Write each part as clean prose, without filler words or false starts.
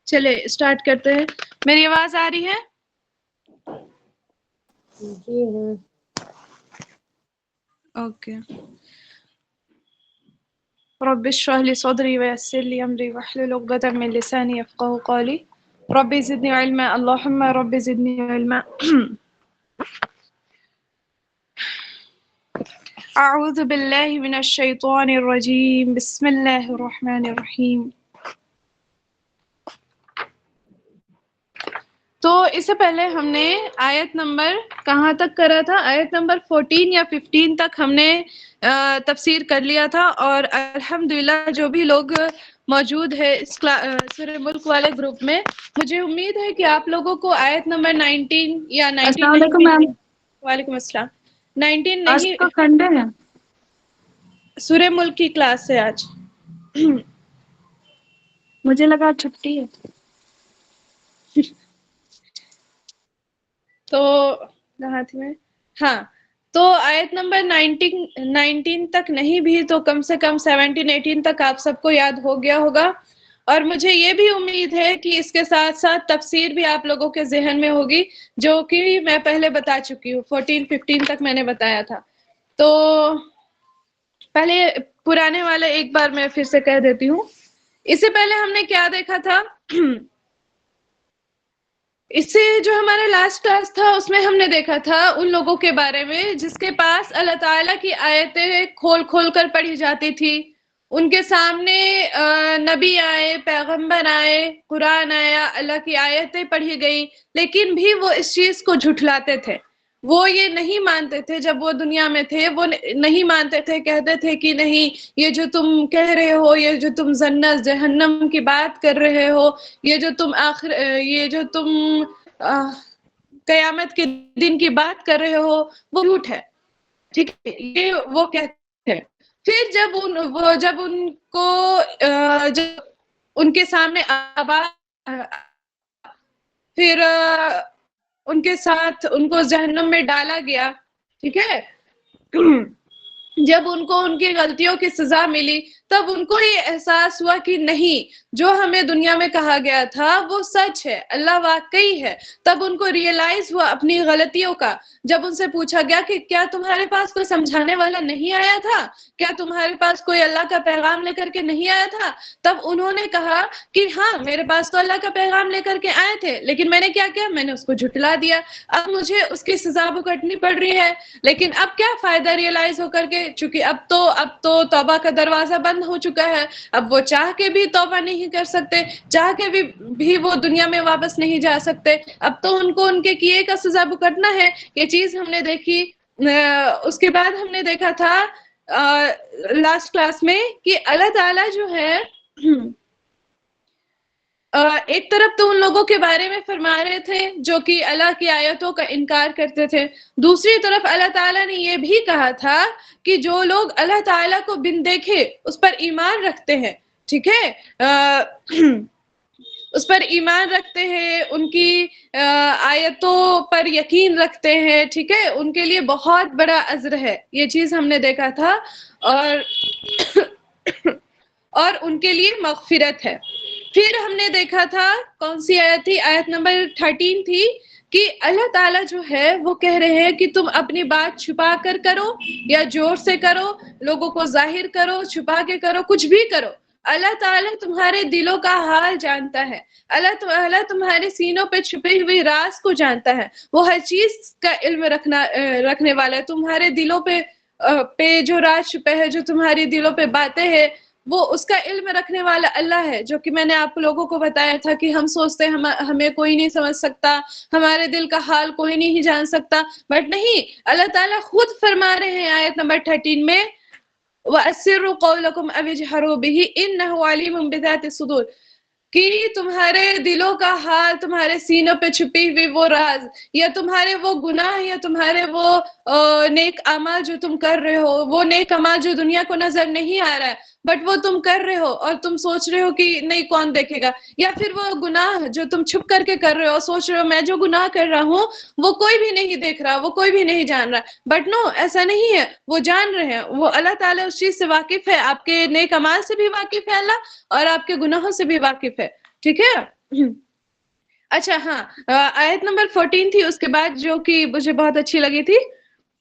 چلے اسٹارٹ کرتے ہیں. میری آواز آ رہی ہے؟ جی ہاں. اوکے. رب اشرح لي صدري ويسر لي امري واحلل عقدة من لساني يفقهوا قولي. رب زدني علما اللهم رب زدني علما. اعوذ باللہ من الشیطان الرجیم بسم اللہ الرحمن الرحیم. تو اس سے پہلے ہم نے آیت نمبر کہاں تک کرا تھا؟ آیت نمبر 14 یا 15 تک ہم نے تفسیر کر لیا تھا. اور الحمدللہ جو بھی لوگ موجود ہے اس سورہ ملک والے گروپ میں، مجھے امید ہے کہ آپ لوگوں کو آیت نمبر 19 یا 19 السلام نہیں علیکم بھی. میم. وعلیکم السلام. 19 آج نہیں، تو سنڈے ہے. سورہ ملک کی کلاس ہے آج. مجھے لگا چھٹی ہے. تو کہاں تھی میں؟ ہاں، تو آیت نمبر 19 تک نہیں بھی تو کم سے کم 17 18 تک آپ سب کو یاد ہو گیا ہوگا. اور مجھے یہ بھی امید ہے کہ اس کے ساتھ ساتھ تفسیر بھی آپ لوگوں کے ذہن میں ہوگی، جو کہ میں پہلے بتا چکی ہوں. 14 15 تک میں نے بتایا تھا. تو پہلے پرانے والے ایک بار میں پھر سے کہہ دیتی ہوں. اس سے پہلے ہم نے کیا دیکھا تھا؟ اس سے جو ہمارا لاسٹ کلاس تھا اس میں ہم نے دیکھا تھا ان لوگوں کے بارے میں جس کے پاس اللہ تعالیٰ کی آیتیں کھول کھول کر پڑھی جاتی تھی. ان کے سامنے نبی آئے، پیغمبر آئے، قرآن آیا، اللہ کی آیتیں پڑھی گئی، لیکن بھی وہ اس چیز کو جھٹلاتے تھے. وہ یہ نہیں مانتے تھے. جب وہ دنیا میں تھے وہ نہیں مانتے تھے، کہتے تھے کہ نہیں، یہ جو تم کہہ رہے ہو، یہ جو تم جنت جہنم کی بات کر رہے ہو، یہ جو تم قیامت کے دن کی بات کر رہے ہو، وہ جھوٹ ہے. ٹھیک ہے، یہ وہ کہتے ہیں. پھر جب ان کو جب ان کے سامنے پھر ان کے ساتھ ان کو جہنم میں ڈالا گیا. ٹھیک ہے. جب ان کو ان کی غلطیوں کی سزا ملی تب ان کو یہ احساس ہوا کہ نہیں، جو ہمیں دنیا میں کہا گیا تھا وہ سچ ہے، اللہ واقعی ہے. تب ان کو ریئلائز ہوا اپنی غلطیوں کا. جب ان سے پوچھا گیا کہ کیا تمہارے پاس کوئی سمجھانے والا نہیں آیا تھا، کیا تمہارے پاس کوئی اللہ کا پیغام لے کر کے نہیں آیا تھا، تب انہوں نے کہا کہ ہاں، میرے پاس تو اللہ کا پیغام لے کر کے آئے تھے، لیکن میں نے کیا کیا؟ میں نے اس کو جھٹلا دیا. اب مجھے اس کی سزا بھگتنی پڑ رہی ہے. لیکن اب کیا فائدہ ریئلائز ہو کر کے، چونکہ اب تو توبہ کا دروازہ بند ہو چکا ہے. اب وہ چاہ کے بھی توبہ نہیں کر سکتے، چاہ کے بھی وہ دنیا میں واپس نہیں جا سکتے. اب تو ان کو ان کے کیے کا سزا بھگتنا ہے. یہ چیز ہم نے دیکھی. اس کے بعد ہم نے دیکھا تھا لاسٹ کلاس میں کہ اللہ تعالی جو ہے ایک طرف تو ان لوگوں کے بارے میں فرما رہے تھے جو کہ اللہ کی آیتوں کا انکار کرتے تھے. دوسری طرف اللہ تعالیٰ نے یہ بھی کہا تھا کہ جو لوگ اللہ تعالیٰ کو بن دیکھے اس پر ایمان رکھتے ہیں، ٹھیک ہے، اس پر ایمان رکھتے ہیں، ان کی آیتوں پر یقین رکھتے ہیں، ٹھیک ہے، ان کے لیے بہت بڑا اجر ہے. یہ چیز ہم نے دیکھا تھا. اور ان کے لیے مغفرت ہے. پھر ہم نے دیکھا تھا کون سی آیت تھی؟ آیت نمبر 13 تھی کہ اللہ تعالیٰ جو ہے وہ کہہ رہے ہیں کہ تم اپنی بات چھپا کر کرو یا زور سے کرو، لوگوں کو ظاہر کرو، چھپا کے کرو، کچھ بھی کرو، اللہ تعالیٰ تمہارے دلوں کا حال جانتا ہے. اللہ تعالیٰ تمہارے سینوں پہ چھپی ہوئی راز کو جانتا ہے. وہ ہر چیز کا علم رکھنے والا ہے. تمہارے دلوں پہ جو راز چھپے ہے، جو تمہاری دلوں پہ باتیں ہیں، وہ اس کا علم رکھنے والا اللہ ہے. جو کہ میں نے آپ لوگوں کو بتایا تھا کہ ہم سوچتے ہیں ہمیں کوئی نہیں سمجھ سکتا، ہمارے دل کا حال کوئی نہیں جان سکتا، بٹ نہیں، اللہ تعالیٰ خود فرما رہے ہیں آیت نمبر 13 میں وَأَسِرُّوا قَوْلَكُمْ أَوِ اجْهَرُوا بِهِ إِنَّهُ عَلِيمٌ بِذَاتِ الصُّدُورِ، کہ تمہارے دلوں کا حال، تمہارے سینوں پہ چھپی ہوئی وہ راز، یا تمہارے وہ گناہ، یا تمہارے وہ نیک اعمال جو تم کر رہے ہو، وہ نیک اعمال جو دنیا کو نظر نہیں آ رہا ہے بٹ وہ تم کر رہے ہو اور تم سوچ رہے ہو کہ نہیں کون دیکھے گا، یا پھر وہ گناہ جو تم چھپ کر کے کر رہے ہو، سوچ رہے ہو میں جو گناہ کر رہا ہوں وہ کوئی بھی نہیں دیکھ رہا، وہ کوئی بھی نہیں جان رہا، بٹ نو، ایسا نہیں ہے. وہ جان رہے ہیں. وہ اللہ تعالیٰ اس چیز سے واقف ہے، آپ کے نیک اعمال سے بھی واقف ہے اللہ، اور آپ کے گناہوں سے بھی واقف ہے. ٹھیک ہے. اچھا ہاں، آیت نمبر 14 تھی اس کے بعد جو کہ مجھے بہت اچھی لگی تھی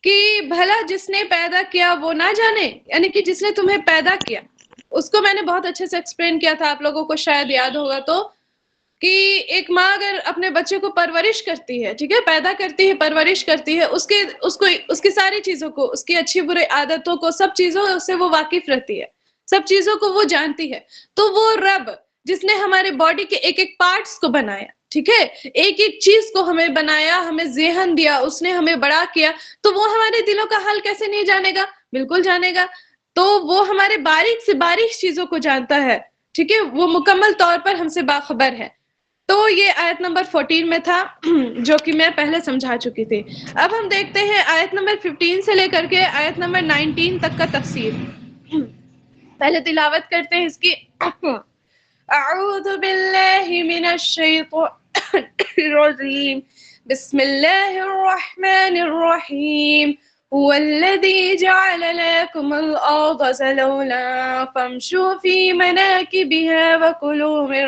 کہ بھلا جس نے پیدا کیا وہ نہ جانے، یعنی کہ جس نے تمہیں پیدا کیا. اس کو میں نے بہت اچھے سے ایکسپلین کیا تھا، آپ لوگوں کو شاید یاد ہوگا تو، کہ ایک ماں اگر اپنے بچے کو پرورش کرتی ہے، ٹھیک ہے، پیدا کرتی ہے، پرورش کرتی ہے، اس کی ساری چیزوں کو، اس کی اچھی برے عادتوں کو، سب چیزوں سے وہ واقف رہتی ہے، سب چیزوں کو وہ جانتی ہے. تو وہ رب جس نے ہمارے باڈی کے ایک ایک پارٹس کو بنایا، ٹھیک ہے، ایک ایک چیز کو ہمیں بنایا، ہمیں ذہن دیا، اس نے ہمیں بڑا کیا، تو وہ ہمارے دلوں کا حال کیسے نہیں جانے گا؟ بالکل جانے گا. تو وہ ہمارے باریک سے باریک چیزوں کو جانتا ہے، ٹھیک ہے، وہ مکمل طور پر ہم سے باخبر ہے. تو یہ آیت نمبر 14 میں تھا جو کہ میں پہلے سمجھا چکی تھی. اب ہم دیکھتے ہیں آیت نمبر 15 سے لے کر کے آیت نمبر 19 تک کا تفسیر. پہلے تلاوت کرتے ہیں اس کی. اعوذ باللہ من الشیطان الرجیم، بسم اللہ الرحمن الرحیم. هو الذي جعل لكم الأرض ذلولا فامشوا في مناكبها وكلوا من